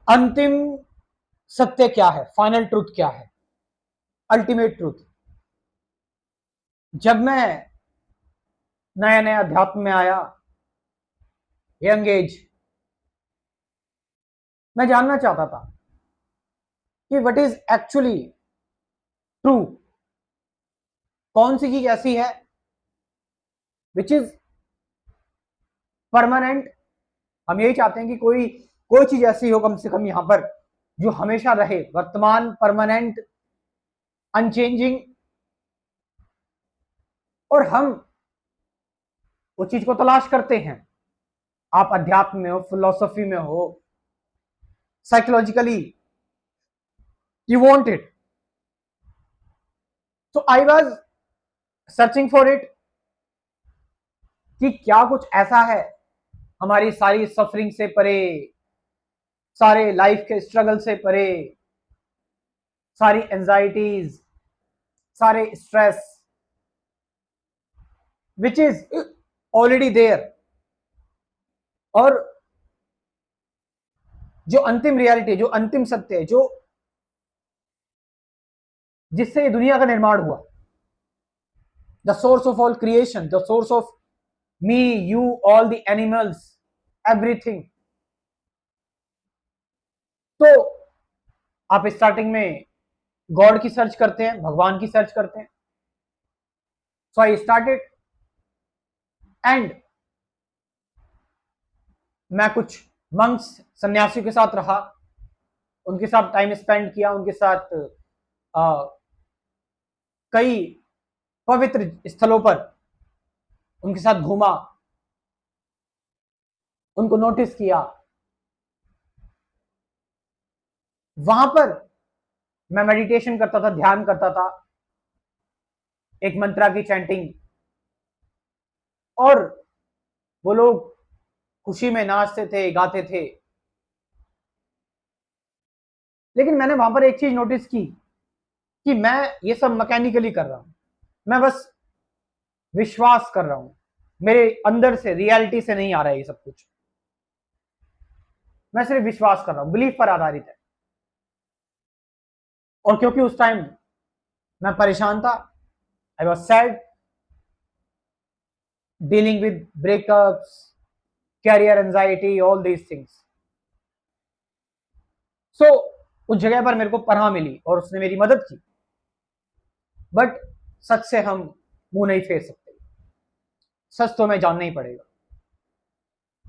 अंतिम सत्य क्या है, फाइनल ट्रूथ क्या है, अल्टीमेट ट्रूथ। जब मैं नया नया अध्यात्म में आया, यंग एज, मैं जानना चाहता था कि व्हाट इज एक्चुअली ट्रू, कौन सी चीज ऐसी है विच इज परमानेंट। हम यही चाहते हैं कि कोई कोई चीज ऐसी हो कम से कम यहां पर जो हमेशा रहे, वर्तमान, परमानेंट, अनचेंजिंग, और हम उस चीज को तलाश करते हैं। आप अध्यात्म में हो, फिलोसफी में हो, psychologically you want it. So I was searching for it, कि क्या कुछ ऐसा है हमारी सारी सफरिंग से परे, सारे लाइफ के स्ट्रगल से परे, सारी एंजाइटीज, सारे stress, which is already there, और जो अंतिम रियलिटी, जो अंतिम सत्य है, जो जिससे दुनिया का निर्माण हुआ, the source of all creation, the source of me, you, all the animals, everything. तो आप स्टार्टिंग में गॉड की सर्च करते हैं, भगवान की सर्च करते हैं। सो आई स्टार्टेड, एंड मैं कुछ मंक्स, सन्यासियों के साथ रहा, उनके साथ टाइम स्पेंड किया, उनके साथ कई पवित्र स्थलों पर उनके साथ घूमा, उनको नोटिस किया। वहां पर मैं मेडिटेशन करता था, ध्यान करता था, एक मंत्रा की चैंटिंग, और वो लोग खुशी में नाचते थे, गाते थे। लेकिन मैंने वहां पर एक चीज नोटिस की कि मैं ये सब मैकेनिकली कर रहा हूं, मैं बस विश्वास कर रहा हूं, मेरे अंदर से, रियलिटी से नहीं आ रहा है ये सब कुछ, मैं सिर्फ विश्वास कर रहा हूं, बिलीफ पर आधारित है। और क्योंकि उस टाइम मैं परेशान था, I was sad, dealing with breakups, career anxiety, all these things. So उस जगह पर मेरे को पनाह मिली और उसने मेरी मदद की। बट सच से हम मुंह नहीं फेर सकते, सच तो हमें जानना ही पड़ेगा।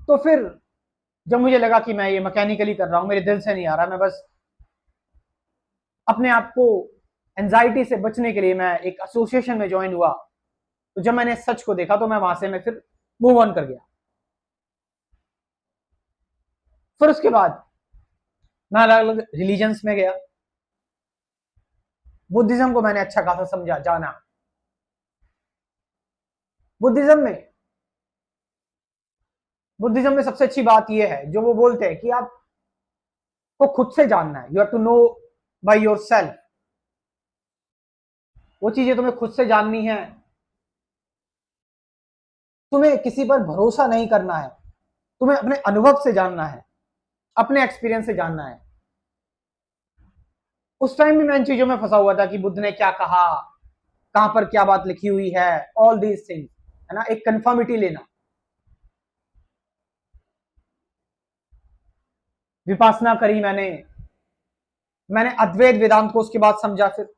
तो फिर जब मुझे लगा कि मैं ये मैकेनिकली कर रहा हूं, मेरे दिल से नहीं आ रहा, मैं बस अपने आप को एंजाइटी से बचने के लिए मैं एक एसोसिएशन में ज्वाइन हुआ। तो जब मैंने सच को देखा तो मैं वहां से मैं फिर मूव ऑन कर गया। फिर उसके बाद मैं अलग अलग रिलीजन्स में गया। बुद्धिज्म को मैंने अच्छा खासा समझा, जाना। बुद्धिज्म में बुद्धिज्म में सबसे अच्छी बात यह है जो वो बोलते हैं कि आपको खुद से जानना है, you have to know by yourself. वो चीजें तुम्हें खुद से जाननी है, तुम्हें किसी पर भरोसा नहीं करना है, तुम्हें अपने अनुभव से जानना है, अपने एक्सपीरियंस से जानना है। उस टाइम भी मैं इन चीजों में फंसा हुआ था कि बुद्ध ने क्या कहा, कहां पर क्या बात लिखी हुई है, ऑल दीज थिंग्स, है ना, एक कंफर्मिटी लेना। विपासना करी मैंने अद्वैत वेदांत को उसके बाद समझा, फिर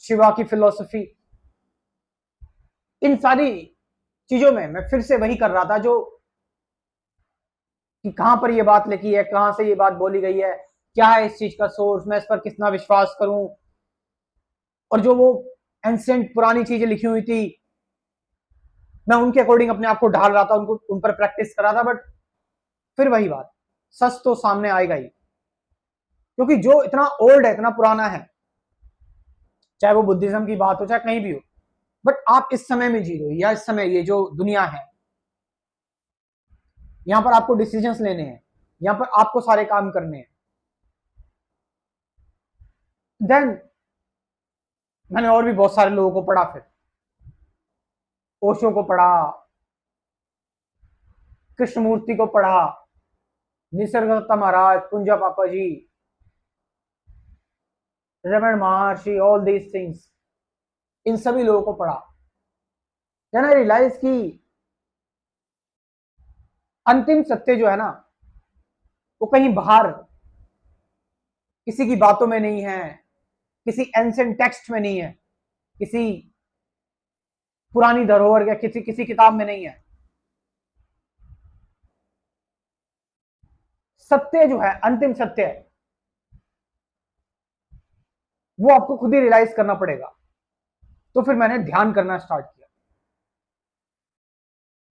शिवा की फिलोसफी, इन सारी चीजों में मैं फिर से वही कर रहा था जो कि कहां पर ये बात लिखी है, कहां से ये बात बोली गई है, क्या है इस चीज का सोर्स, मैं इस पर कितना विश्वास करूं। और जो वो एंशिएंट पुरानी चीजें लिखी हुई थी, मैं उनके अकॉर्डिंग अपने आप को ढाल रहा था, उनको उन पर प्रैक्टिस कर रहा था। बट फिर वही बात, सच तो सामने आएगा ही, क्योंकि जो इतना ओल्ड है, इतना पुराना है, चाहे वो बुद्धिज्म की बात हो, चाहे कहीं भी हो, बट आप इस समय में जी रहे हो, या इस समय ये जो दुनिया है, यहां पर आपको डिसीजंस लेने हैं, यहां पर आपको सारे काम करने हैं। देन मैंने और भी बहुत सारे लोगों को पढ़ा, फिर ओशो को पढ़ा, कृष्णमूर्ति को पढ़ा, निसर्गदत्ता महाराज, कुंजा पापा जी, रमन महर्षि, ऑल दीज थिंग्स, इन सभी लोगों को पढ़ा। देन आई रियलाइज कि अंतिम सत्य जो है ना, वो कहीं बाहर किसी की बातों में नहीं है, किसी एंशिएंट टेक्स्ट में नहीं है, किसी पुरानी धरोहर या किसी किसी किताब में नहीं है। सत्य जो है, अंतिम सत्य है, वो आपको खुद ही रियलाइज करना पड़ेगा। तो फिर मैंने ध्यान करना स्टार्ट किया,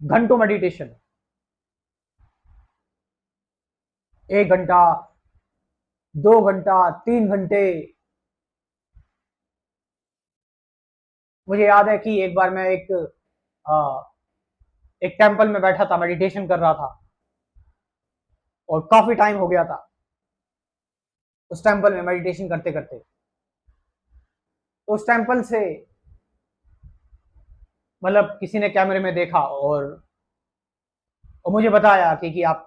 घंटों मेडिटेशन, 1 घंटा, 2 घंटा, 3 घंटे। मुझे याद है कि एक बार मैं एक टेंपल में बैठा था, मेडिटेशन कर रहा था, और काफी टाइम हो गया था उस टेंपल में मेडिटेशन करते करते। तो उस टेंपल से मतलब किसी ने कैमरे में देखा और मुझे बताया कि आप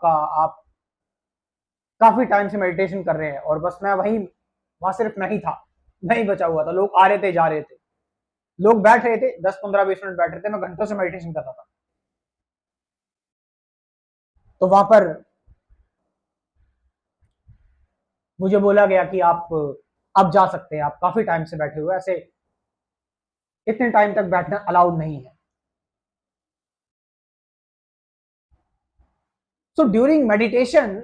काफी टाइम से मेडिटेशन कर रहे हैं, और बस मैं वहां सिर्फ मैं ही था, मैं ही बचा हुआ था। लोग आ रहे थे, जा रहे थे, लोग बैठ रहे थे, 10-15-20 मिनट बैठ रहे थे, मैं घंटों से मेडिटेशन कर रहा था। तो वहां पर मुझे बोला गया कि आप जा सकते हैं, आप काफी टाइम से बैठे हुए, ऐसे इतने टाइम तक बैठना अलाउड नहीं है। सो ड्यूरिंग मेडिटेशन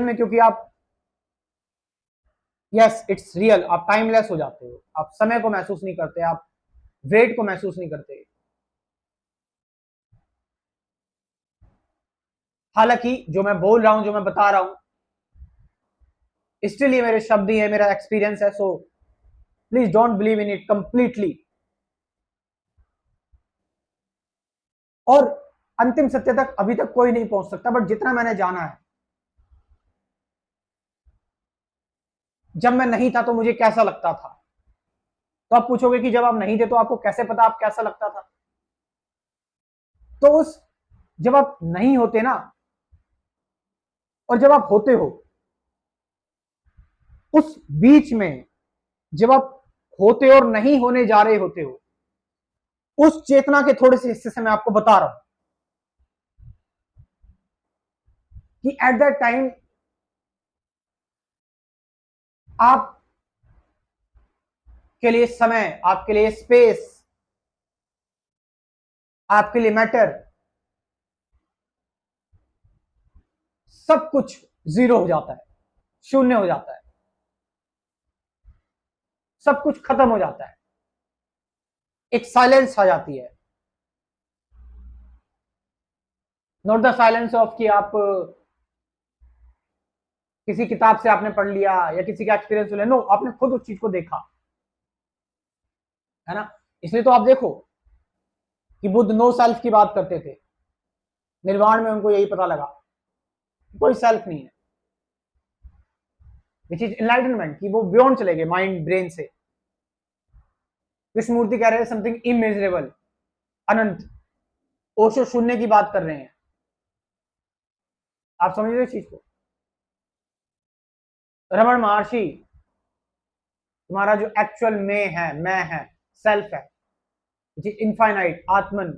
में, क्योंकि आप, यस इट्स रियल, आप टाइमलेस हो जाते हो, आप समय को महसूस नहीं करते, आप वेट को महसूस नहीं करते। हालांकि जो मैं बोल रहा हूं, जो मैं बता रहा हूं, स्टिल ये मेरे शब्द ही है, मेरा एक्सपीरियंस है। So please don't believe in it completely. और अंतिम सत्य तक अभी तक कोई नहीं पहुंच सकता, बट जितना मैंने जाना है, जब मैं नहीं था तो मुझे कैसा लगता था। तो आप पूछोगे कि जब आप नहीं थे तो आपको कैसे पता आप कैसा लगता था। तो उस जब आप नहीं होते ना, और जब आप होते हो, उस बीच में जब आप होते और नहीं होने जा रहे होते हो, उस चेतना के थोड़े से हिस्से से मैं आपको बता रहा हूं कि एट दैट टाइम आप के लिए समय, आपके लिए स्पेस, आपके लिए मैटर, सब कुछ जीरो हो जाता है, शून्य हो जाता है, सब कुछ खत्म हो जाता है, एक साइलेंस आ जाती है। नॉट द साइलेंस ऑफ कि आप किसी किताब से आपने पढ़ लिया या किसी का एक्सपीरियंस लिया, नो, आपने खुद उस चीज को देखा है ना। इसलिए तो आप देखो कि बुद्ध नो सेल्फ की बात करते थे, निर्वाण में उनको यही पता लगा, कोई सेल्फ नहीं है, विच इज एनलाइटनमेंट, कि वो बियॉन्ड चले गए माइंड ब्रेन से। कृष्णमूर्ति कह रहे हैं समथिंग इमेजरेबल, अनंत। ओशो शून्य की बात कर रहे हैं। आप समझ रहे इस चीज को। रमन महर्षि, तुम्हारा जो एक्चुअल मैं है, सेल्फ है, विच इज इनफाइनाइट, आत्मन,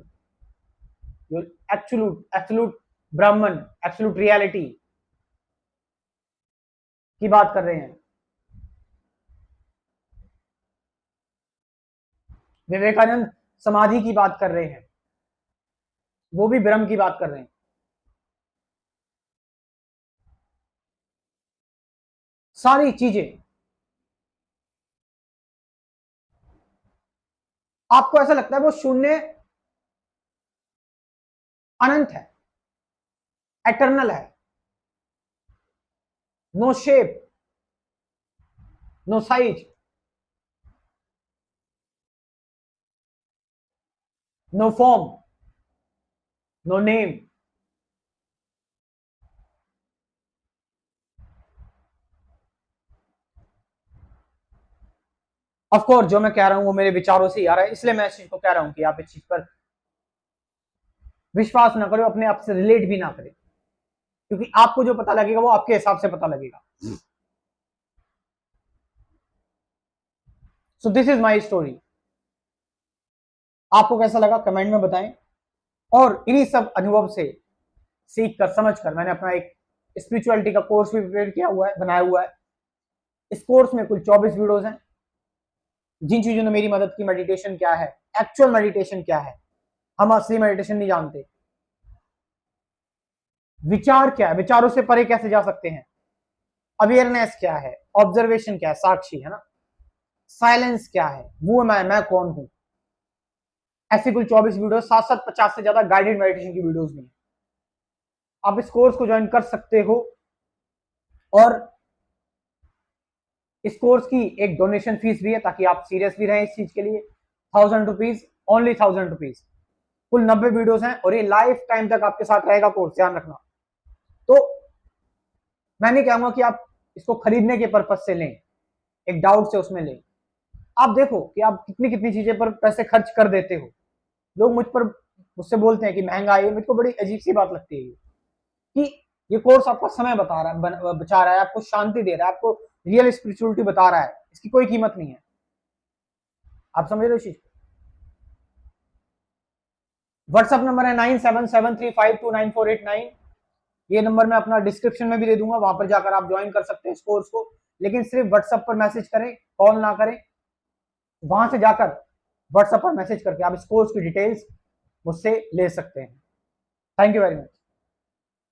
जो एब्सोल्यूट एब्सोल्यूट ब्राह्मण, एब्सोल्यूट रियलिटी की बात कर रहे हैं। विवेकानंद समाधि की बात कर रहे हैं, वो भी ब्रह्म की बात कर रहे हैं। सारी चीजें आपको ऐसा लगता है वो शून्य अनंत है, एटर्नल है, no shape, no size, no form, no name. Of course जो मैं कह रहा हूं वो मेरे विचारों से ही आ रहा है, इसलिए मैं इस चीज को कह रहा हूं कि आप इस चीज पर विश्वास ना करो, अपने आप से रिलेट भी ना करें। क्योंकि आपको जो पता लगेगा वो आपके हिसाब से पता लगेगा। So this is my story. आपको कैसा लगा कमेंट में बताएं। और इन्हीं सब अनुभव से सीख कर समझ कर मैंने अपना एक स्पिरिचुअलिटी का कोर्स भी प्रिपेयर किया हुआ है, बनाया हुआ है। इस कोर्स में कुल 24 वीडियोस हैं। जिन चीजों ने मेरी मदद की, मेडिटेशन क्या है, एक्चुअल मेडिटेशन क्या है, हम असली मेडिटेशन नहीं जानते, विचार क्या है, विचारों से परे कैसे जा सकते हैं, अवेयरनेस क्या है, ऑब्जर्वेशन क्या है, साक्षी है ना, साइलेंस क्या है, वो मैं कौन हूं। ऐसी कुल 24 वीडियो, साथ साथ 50 से ज्यादा गाइडेड मेडिटेशन की वीडियोस भी। आप इस कोर्स को ज्वाइन कर सकते हो और इस कोर्स की एक डोनेशन फीस भी है ताकि आप सीरियस भी रहें इस चीज के लिए। 1000 रुपीज, ओनली 1000 रुपीज। कुल 90 वीडियोस हैं और ये लाइफ टाइम तक आपके साथ रहेगा कोर्स, ध्यान रखना। तो मैं नहीं कहूंगा कि आप इसको खरीदने के पर्पज से लें, एक डाउट से उसमें लें। आप देखो कि आप कितनी कितनी चीजें पर पैसे खर्च कर देते हो। लोग मुझसे बोलते हैं कि महंगा है, मुझको बड़ी अजीब सी बात लगती है कि ये कोर्स आपका समय बता रहा है, बचा रहा है, आपको शांति दे रहा है, आपको रियल स्पिरिचुअलिटी बता रहा है, इसकी कोई कीमत नहीं है। आप समझ रहे हो चीज। व्हाट्सएप नंबर है 9773529489। ये नंबर मैं अपना डिस्क्रिप्शन में भी दे दूंगा, वहां पर जाकर आप ज्वाइन कर सकते हैं इस कोर्स को। लेकिन सिर्फ व्हाट्सएप पर मैसेज करें, कॉल ना करें। वहां से जाकर व्हाट्सएप पर मैसेज करके आप इस कोर्स की डिटेल्स मुझसे ले सकते हैं। Thank you very much.